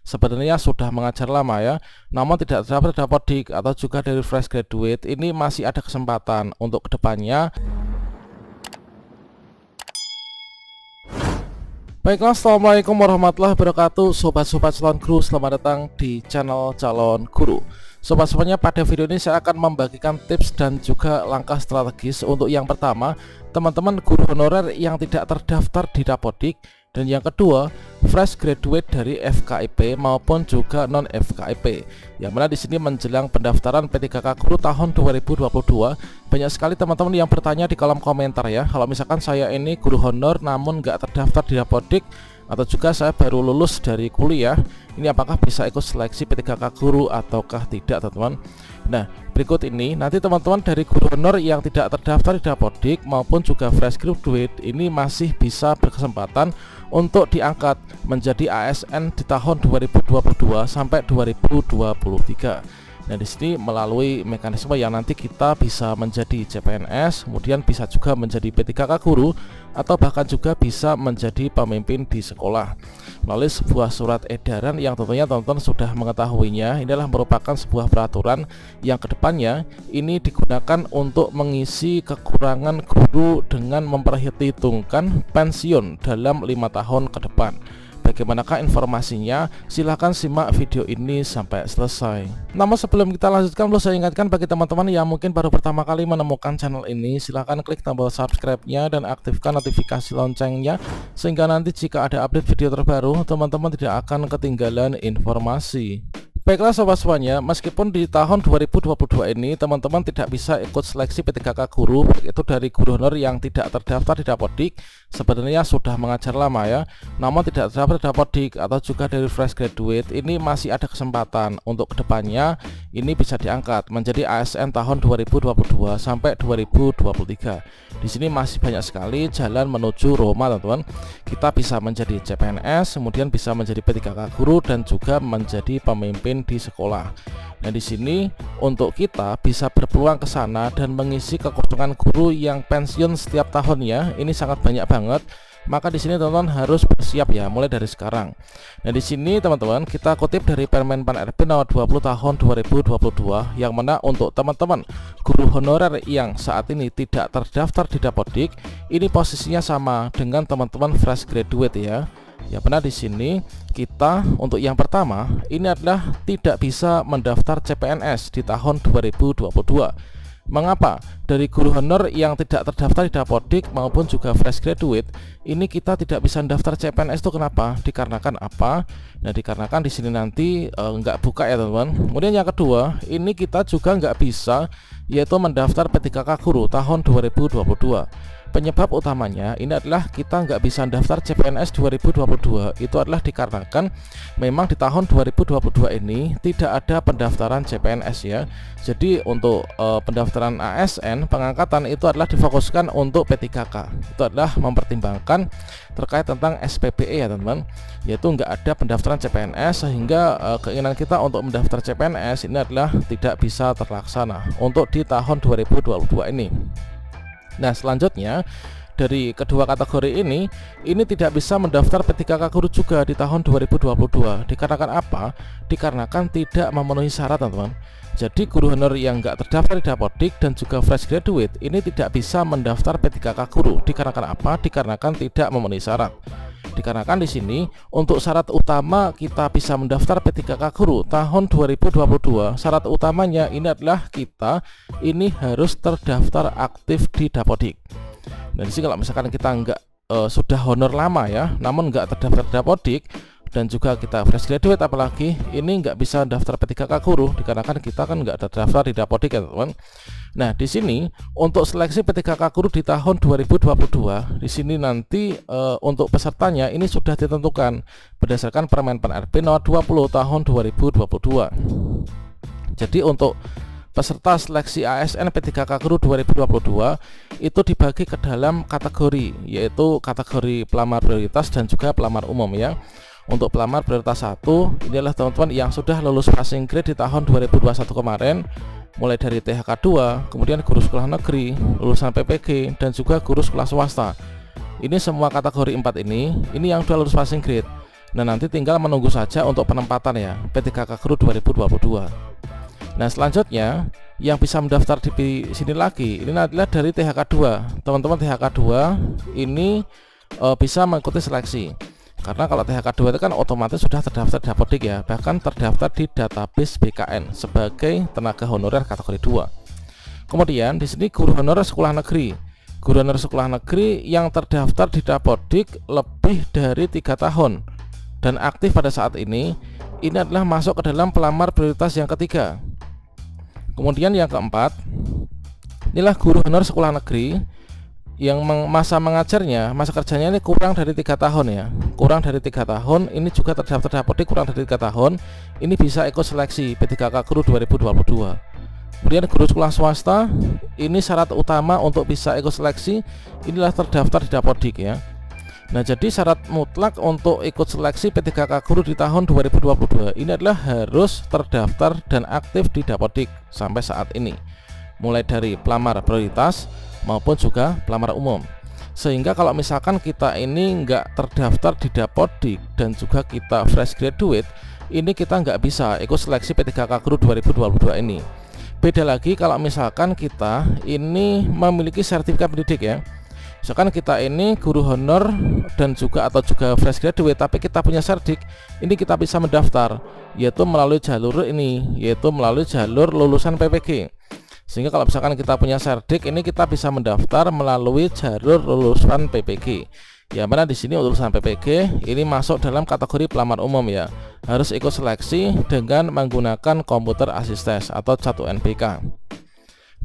sebenarnya sudah mengajar lama ya, namun tidak terdapat dapodik atau juga dari fresh graduate, ini masih ada kesempatan untuk kedepannya. Baiklah, assalamualaikum warahmatullahi wabarakatuh, sobat-sobat calon guru, selamat datang di channel calon guru. Sobat-sobatnya, pada video ini saya akan membagikan tips dan juga langkah strategis untuk yang pertama, teman-teman guru honorer yang tidak terdaftar di Dapodik, dan yang kedua, fresh graduate dari FKIP maupun juga non FKIP. Yang mana di sini menjelang pendaftaran P3K Guru tahun 2022, banyak sekali teman-teman yang bertanya di kolom komentar ya, kalau misalkan saya ini guru honor namun nggak terdaftar di Dapodik, atau juga saya baru lulus dari kuliah, ini apakah bisa ikut seleksi P3K Guru ataukah tidak, teman-teman. Nah, berikut ini nanti teman-teman dari guru honor yang tidak terdaftar di Dapodik maupun juga fresh graduate ini masih bisa berkesempatan untuk diangkat menjadi ASN di tahun 2022 sampai 2023. Nah, di sini melalui mekanisme yang nanti kita bisa menjadi CPNS, kemudian bisa juga menjadi P3K Guru, atau bahkan juga bisa menjadi pemimpin di sekolah melalui sebuah surat edaran yang tentunya teman-teman sudah mengetahuinya. Inilah merupakan sebuah peraturan yang kedepannya ini digunakan untuk mengisi kekurangan guru dengan memperhitungkan pensiun dalam 5 tahun ke depan. Bagaimanakah informasinya? Silahkan simak video ini sampai selesai. Namun sebelum kita lanjutkan, perlu saya ingatkan bagi teman-teman yang mungkin baru pertama kali menemukan channel ini, silahkan klik tombol subscribe-nya dan aktifkan notifikasi loncengnya, sehingga nanti jika ada update video terbaru, teman-teman tidak akan ketinggalan informasi. Baiklah sobat-sobatnya, meskipun di tahun 2022 ini teman-teman tidak bisa ikut seleksi P3K Guru, itu dari guru honor yang tidak terdaftar di Dapodik, sebenarnya sudah mengajar lama ya, namun tidak terdapat Dapodik atau juga dari fresh graduate, ini masih ada kesempatan untuk kedepannya ini bisa diangkat menjadi ASN tahun 2022 sampai 2023. Di sini masih banyak sekali jalan menuju Roma, teman-teman. Kita bisa menjadi CPNS, kemudian bisa menjadi P3K Guru, dan juga menjadi pemimpin di sekolah. Nah, di sini untuk kita bisa berpeluang ke sana dan mengisi kekosongan guru yang pensiun setiap tahunnya, ini sangat banyak banget. Maka di sini teman-teman harus bersiap ya, mulai dari sekarang. Nah, di sini teman-teman kita kutip dari Permen Pan RB nomor 20 tahun 2022, yang mana untuk teman-teman guru honorer yang saat ini tidak terdaftar di Dapodik, ini posisinya sama dengan teman-teman fresh graduate ya. Ya, benar, di sini kita untuk yang pertama ini adalah tidak bisa mendaftar CPNS di tahun 2022. Mengapa? Dari guru honor yang tidak terdaftar di Dapodik maupun juga fresh graduate, ini kita tidak bisa mendaftar CPNS itu kenapa? Dikarenakan apa? Nah, dikarenakan di sini nanti nggak buka ya, teman-teman. Kemudian yang kedua, ini kita juga nggak bisa yaitu mendaftar P3K Guru tahun 2022. Penyebab utamanya ini adalah kita nggak bisa daftar CPNS 2022, itu adalah dikarenakan memang di tahun 2022 ini tidak ada pendaftaran CPNS ya. Jadi untuk pendaftaran ASN pengangkatan itu adalah difokuskan untuk P3K. Itu adalah mempertimbangkan terkait tentang SPPE ya, teman-teman, yaitu nggak ada pendaftaran CPNS, sehingga keinginan kita untuk mendaftar CPNS ini adalah tidak bisa terlaksana untuk di tahun 2022 ini. Nah, selanjutnya dari kedua kategori ini tidak bisa mendaftar P3K Guru juga di tahun 2022. Dikarenakan apa? Dikarenakan tidak memenuhi syarat, teman-teman. Jadi guru honor yang nggak terdaftar di Dapodik dan juga fresh graduate ini tidak bisa mendaftar P3K Guru. Dikarenakan apa? Dikarenakan tidak memenuhi syarat. Dikarenakan di sini untuk syarat utama kita bisa mendaftar P3K Guru tahun 2022, syarat utamanya ini adalah kita ini harus terdaftar aktif di Dapodik. Nah, di sini kalau misalkan kita sudah honor lama ya, namun nggak terdaftar di Dapodik, dan juga kita fresh graduate apalagi, ini nggak bisa daftar P3K Guru dikarenakan kita kan nggak terdaftar di Dapodik ya, teman. Nah, di sini untuk seleksi P3K Guru di tahun 2022, di sini nanti untuk pesertanya ini sudah ditentukan berdasarkan Permen Pan RB nomor 20 tahun 2022. Jadi untuk peserta seleksi ASN P3K Guru 2022 itu dibagi ke dalam kategori, yaitu kategori pelamar prioritas dan juga pelamar umum ya. Untuk pelamar prioritas 1, inilah teman-teman yang sudah lulus passing grade di tahun 2021 kemarin, mulai dari THK 2, kemudian guru sekolah negeri, lulusan PPG, dan juga guru sekolah swasta. Ini semua kategori 4 ini yang sudah lulus passing grade. Nah, nanti tinggal menunggu saja untuk penempatan ya, P3K Guru 2022. Nah, selanjutnya yang bisa mendaftar di sini lagi ini adalah dari THK 2. Teman-teman, THK 2 ini bisa mengikuti seleksi. Karena kalau THK 2 itu kan otomatis sudah terdaftar di Dapodik ya, bahkan terdaftar di database BKN sebagai tenaga honorer kategori 2. Kemudian di sini guru honorer sekolah negeri. Guru honorer sekolah negeri yang terdaftar di Dapodik lebih dari 3 tahun dan aktif pada saat ini adalah masuk ke dalam pelamar prioritas yang ketiga. Kemudian yang keempat, inilah guru honorer sekolah negeri yang masa mengajarnya, masa kerjanya ini kurang dari 3 tahun ya, kurang dari 3 tahun. Ini juga terdaftar Dapodik kurang dari 3 tahun. Ini bisa ikut seleksi P3K Guru 2022. Kemudian guru sekolah swasta, ini syarat utama untuk bisa ikut seleksi inilah terdaftar di Dapodik ya. Nah, jadi syarat mutlak untuk ikut seleksi P3K Guru di tahun 2022 ini adalah harus terdaftar dan aktif di Dapodik sampai saat ini, mulai dari pelamar prioritas maupun juga pelamar umum. Sehingga kalau misalkan kita ini nggak terdaftar di Dapodik dan juga kita fresh graduate, ini kita nggak bisa ikut seleksi P3K Guru 2022 ini. Beda lagi kalau misalkan kita ini memiliki sertifikat pendidik ya. Misalkan kita ini guru honor dan juga fresh graduate tapi kita punya serdik, ini kita bisa mendaftar yaitu melalui jalur ini, yaitu melalui jalur lulusan PPG. Sehingga kalau misalkan kita punya serdik, ini kita bisa mendaftar melalui jalur lulusan PPG. Ya, mana di sini lulusan PPG ini masuk dalam kategori pelamar umum ya. Harus ikut seleksi dengan menggunakan komputer asistes atau 1NBK.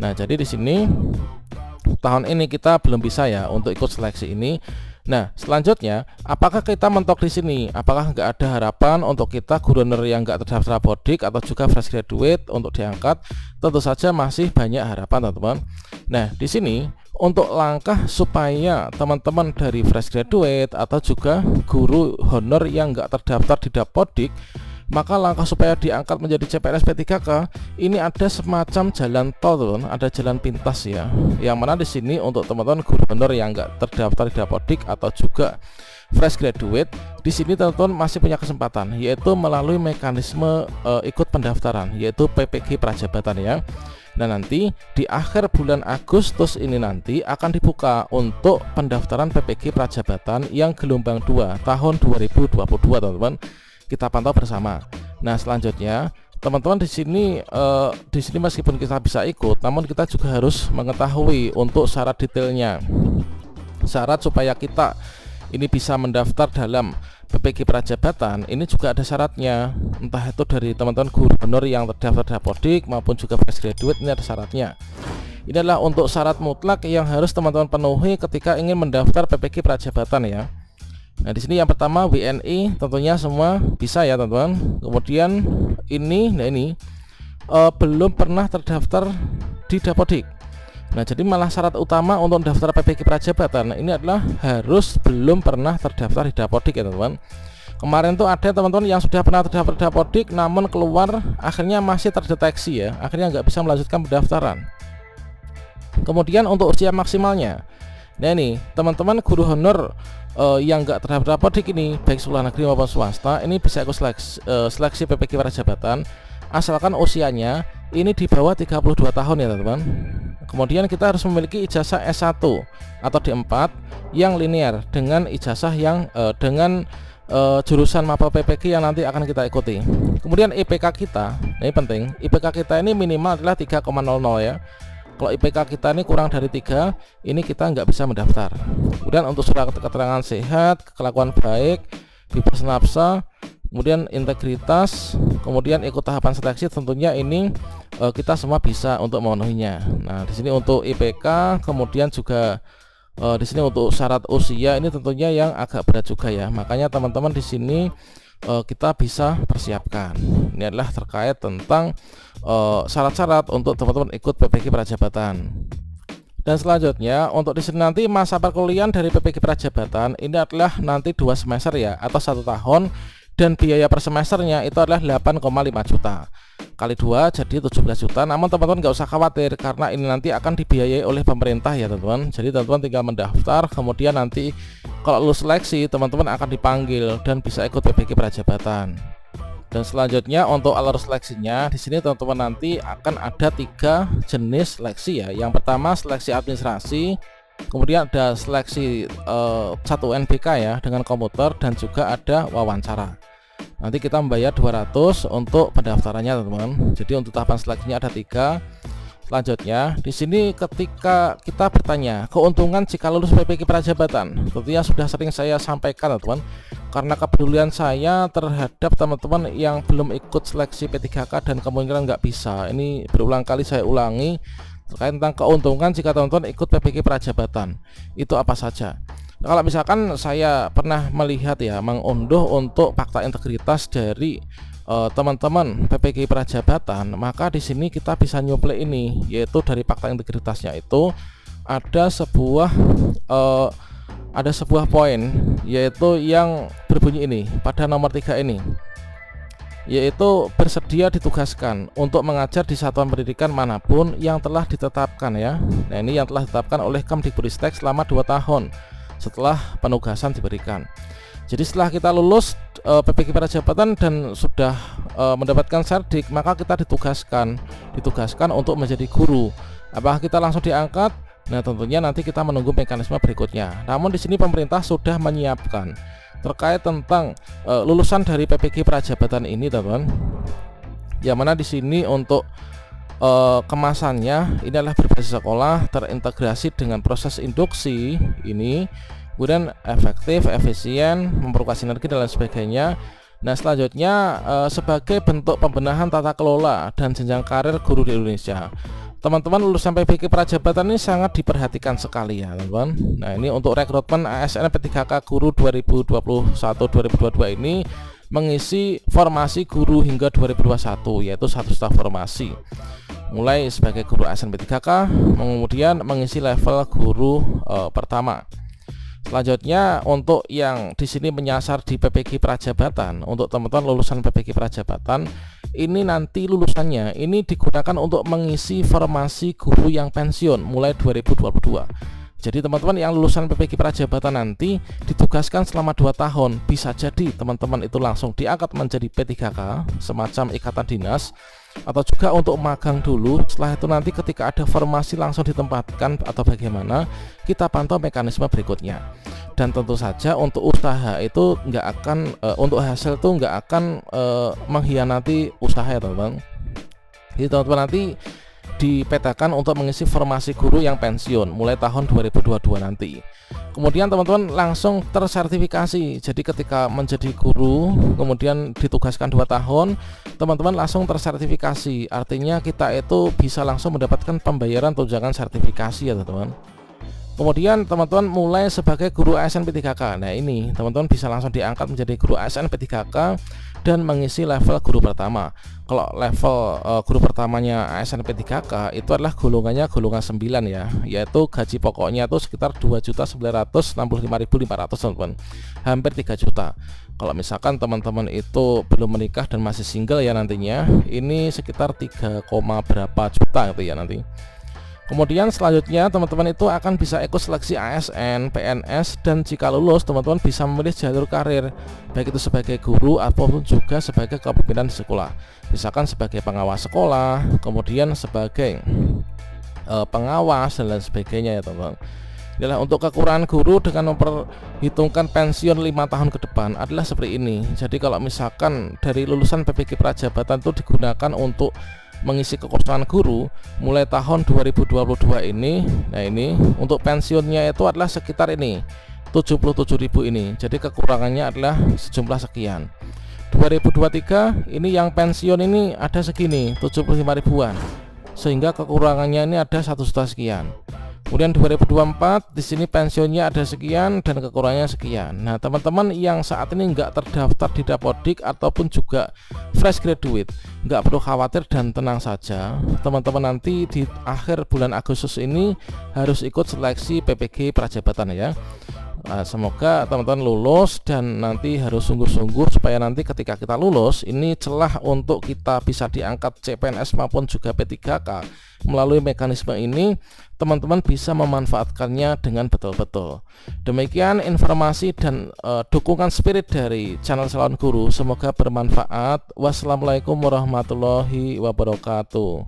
Nah, jadi di sini tahun ini kita belum bisa ya untuk ikut seleksi ini. Nah, selanjutnya apakah kita mentok di sini? Apakah nggak ada harapan untuk kita guru honorer yang nggak terdaftar Dapodik atau juga fresh graduate untuk diangkat? Tentu saja masih banyak harapan, teman-teman. Nah, di sini untuk langkah supaya teman-teman dari fresh graduate atau juga guru honor yang nggak terdaftar di Dapodik, maka langkah supaya diangkat menjadi CPNS P3K ini ada semacam jalan tol, teman, ada jalan pintas ya. Yang mana di sini untuk teman-teman guru honor yang enggak terdaftar di Dapodik atau juga fresh graduate, di sini teman-teman masih punya kesempatan yaitu melalui mekanisme ikut pendaftaran yaitu PPG Prajabatan ya. Nah, nanti di akhir bulan Agustus ini nanti akan dibuka untuk pendaftaran PPG Prajabatan yang gelombang 2 tahun 2022, teman-teman. Kita pantau bersama. Nah, selanjutnya teman-teman di sini meskipun kita bisa ikut, namun kita juga harus mengetahui untuk syarat detailnya. Syarat supaya kita ini bisa mendaftar dalam PPG Prajabatan ini juga ada syaratnya. Entah itu dari teman-teman guru honor yang terdaftar Dapodik maupun juga fresh graduate, ini ada syaratnya. Ini adalah untuk syarat mutlak yang harus teman-teman penuhi ketika ingin mendaftar PPG Prajabatan ya. Nah, di sini yang pertama WNI tentunya semua bisa ya, teman-teman. Kemudian ini belum pernah terdaftar di Dapodik. Nah, jadi malah syarat utama untuk daftar PPG Prajabatan ini adalah harus belum pernah terdaftar di Dapodik ya, teman-teman. Kemarin tuh ada teman-teman yang sudah pernah terdaftar di Dapodik namun keluar akhirnya masih terdeteksi ya, akhirnya nggak bisa melanjutkan pendaftaran. Kemudian untuk usia maksimalnya, nah ini teman-teman guru honor yang nggak terdaftar Dapodik ini baik sekolah negeri maupun swasta ini bisa ikut seleksi PPG Prajabatan asalkan usianya ini di bawah 32 tahun ya, teman-teman. Kemudian kita harus memiliki ijazah S1 atau D4 yang linear dengan ijazah yang dengan jurusan maba PPG yang nanti akan kita ikuti. Kemudian IPK kita, ini penting, IPK kita ini minimal adalah 3,00 ya. Kalau IPK kita ini kurang dari 3, ini kita nggak bisa mendaftar. Kemudian untuk surat keterangan sehat, kelakuan baik, bebas nafsa, kemudian integritas, kemudian ikut tahapan seleksi, tentunya ini kita semua bisa untuk memenuhinya. Nah, di sini untuk IPK, kemudian juga di sini untuk syarat usia ini tentunya yang agak berat juga ya. Makanya teman-teman di sini kita bisa persiapkan. Ini adalah terkait tentang syarat-syarat untuk teman-teman ikut PPG Prajabatan. Dan selanjutnya untuk di sini nanti masa perkuliahan dari PPG Prajabatan ini adalah nanti 2 semester ya atau 1 tahun, dan biaya per semesternya itu adalah 8,5 juta. kali 2 jadi 17 juta. Namun teman-teman nggak usah khawatir karena ini nanti akan dibiayai oleh pemerintah ya teman-teman. Jadi teman-teman tinggal mendaftar, kemudian nanti kalau lulus seleksi teman-teman akan dipanggil dan bisa ikut PPK Prajabatan. Dan selanjutnya untuk alur seleksinya di sini teman-teman nanti akan ada 3 jenis seleksi ya. Yang pertama seleksi administrasi, kemudian ada seleksi 1 NBK ya dengan komputer, dan juga ada wawancara. Nanti kita membayar 200 untuk pendaftarannya teman-teman. Jadi untuk tahapan seleksinya ada 3. Selanjutnya di sini ketika kita bertanya keuntungan jika lulus PPK Prajabatan, tentunya sudah sering saya sampaikan teman-teman, karena kepedulian saya terhadap teman-teman yang belum ikut seleksi P3K dan kemungkinan nggak bisa. Ini berulang kali saya ulangi terkait tentang keuntungan jika teman-teman ikut PPK Prajabatan. Itu apa saja? Kalau misalkan saya pernah melihat ya, mengunduh untuk fakta integritas dari teman-teman PPK Prajabatan, maka di sini kita bisa nyuplai ini, yaitu dari fakta integritasnya itu ada sebuah poin, yaitu yang berbunyi ini pada nomor 3 ini, yaitu bersedia ditugaskan untuk mengajar di satuan pendidikan manapun yang telah ditetapkan ya. Nah ini yang telah ditetapkan oleh Kemdikbudristek selama 2 tahun setelah penugasan diberikan. Jadi setelah kita lulus PPK Prajabatan dan sudah mendapatkan serdik, maka kita ditugaskan untuk menjadi guru. Apakah kita langsung diangkat? Nah tentunya nanti kita menunggu mekanisme berikutnya. Namun di sini pemerintah sudah menyiapkan terkait tentang lulusan dari PPK Prajabatan ini teman-teman. Yang mana di sini untuk kemasannya ini adalah berbasis sekolah, terintegrasi dengan proses induksi ini, kemudian efektif, efisien, memperkuat sinergi dan lain sebagainya. Nah selanjutnya sebagai bentuk pembenahan tata kelola dan jenjang karir guru di Indonesia, teman-teman lulusan PPK Prajabatan ini sangat diperhatikan sekali ya teman-teman. Nah ini untuk rekrutmen ASN P3K guru 2021-2022 ini mengisi formasi guru hingga 2021, yaitu 1 staf formasi, mulai sebagai guru ASN P3K, kemudian mengisi level guru pertama. Selanjutnya untuk yang di sini menyasar di PPK Prajabatan, untuk teman-teman lulusan PPK Prajabatan ini nanti lulusannya ini digunakan untuk mengisi formasi guru yang pensiun mulai 2022. Jadi teman-teman yang lulusan PPK Prajabatan nanti ditugaskan selama 2 tahun. Bisa jadi teman-teman itu langsung diangkat menjadi P3K, semacam ikatan dinas, atau juga untuk magang dulu. Setelah itu nanti ketika ada formasi langsung ditempatkan atau bagaimana, kita pantau mekanisme berikutnya. Dan tentu saja untuk usaha itu nggak akan untuk hasil itu nggak akan mengkhianati usaha ya teman-teman. Jadi teman-teman nanti dipetakan untuk mengisi formasi guru yang pensiun mulai tahun 2022 nanti. Kemudian teman-teman langsung tersertifikasi. Jadi ketika menjadi guru kemudian ditugaskan 2 tahun, teman-teman langsung tersertifikasi. Artinya kita itu bisa langsung mendapatkan pembayaran tunjangan sertifikasi ya teman-teman. Kemudian teman-teman mulai sebagai guru ASN P3K. Nah ini teman-teman bisa langsung diangkat menjadi guru ASN P3K dan mengisi level guru pertama. Kalau level guru pertamanya ASN P3K itu adalah golongan 9 ya, yaitu gaji pokoknya itu sekitar 2.965.500 teman-teman, hampir 3 juta. Kalau misalkan teman-teman itu belum menikah dan masih single ya nantinya, ini sekitar 3, berapa juta itu ya nanti. Kemudian selanjutnya teman-teman itu akan bisa ikut seleksi ASN, PNS, dan jika lulus teman-teman bisa memilih jalur karir, baik itu sebagai guru ataupun juga sebagai kepemimpinan di sekolah. Misalkan sebagai pengawas sekolah, kemudian sebagai pengawas dan lain sebagainya ya teman-teman. Adalah untuk kekurangan guru dengan memperhitungkan pensiun 5 tahun ke depan adalah seperti ini. Jadi kalau misalkan dari lulusan PPK Prajabatan itu digunakan untuk mengisi kekosongan guru mulai tahun 2022 ini. Nah ini untuk pensiunnya itu adalah sekitar ini 77.000 ini. Jadi kekurangannya adalah sejumlah sekian. 2023 ini yang pensiun ini ada segini 75 ribuan, sehingga kekurangannya ini ada 1 juta sekian. Kemudian 2024 di sini pensiunnya ada sekian dan kekurangannya sekian. Nah teman-teman yang saat ini nggak terdaftar di Dapodik ataupun juga fresh graduate, nggak perlu khawatir dan tenang saja. Teman-teman nanti di akhir bulan Agustus ini harus ikut seleksi PPK Prajabatan ya. Semoga teman-teman lulus, dan nanti harus sungguh-sungguh supaya nanti ketika kita lulus ini celah untuk kita bisa diangkat CPNS maupun juga P3K. Melalui mekanisme ini teman-teman bisa memanfaatkannya dengan betul-betul. Demikian informasi dan dukungan spirit dari channel Calon Guru, semoga bermanfaat. Wassalamualaikum warahmatullahi wabarakatuh.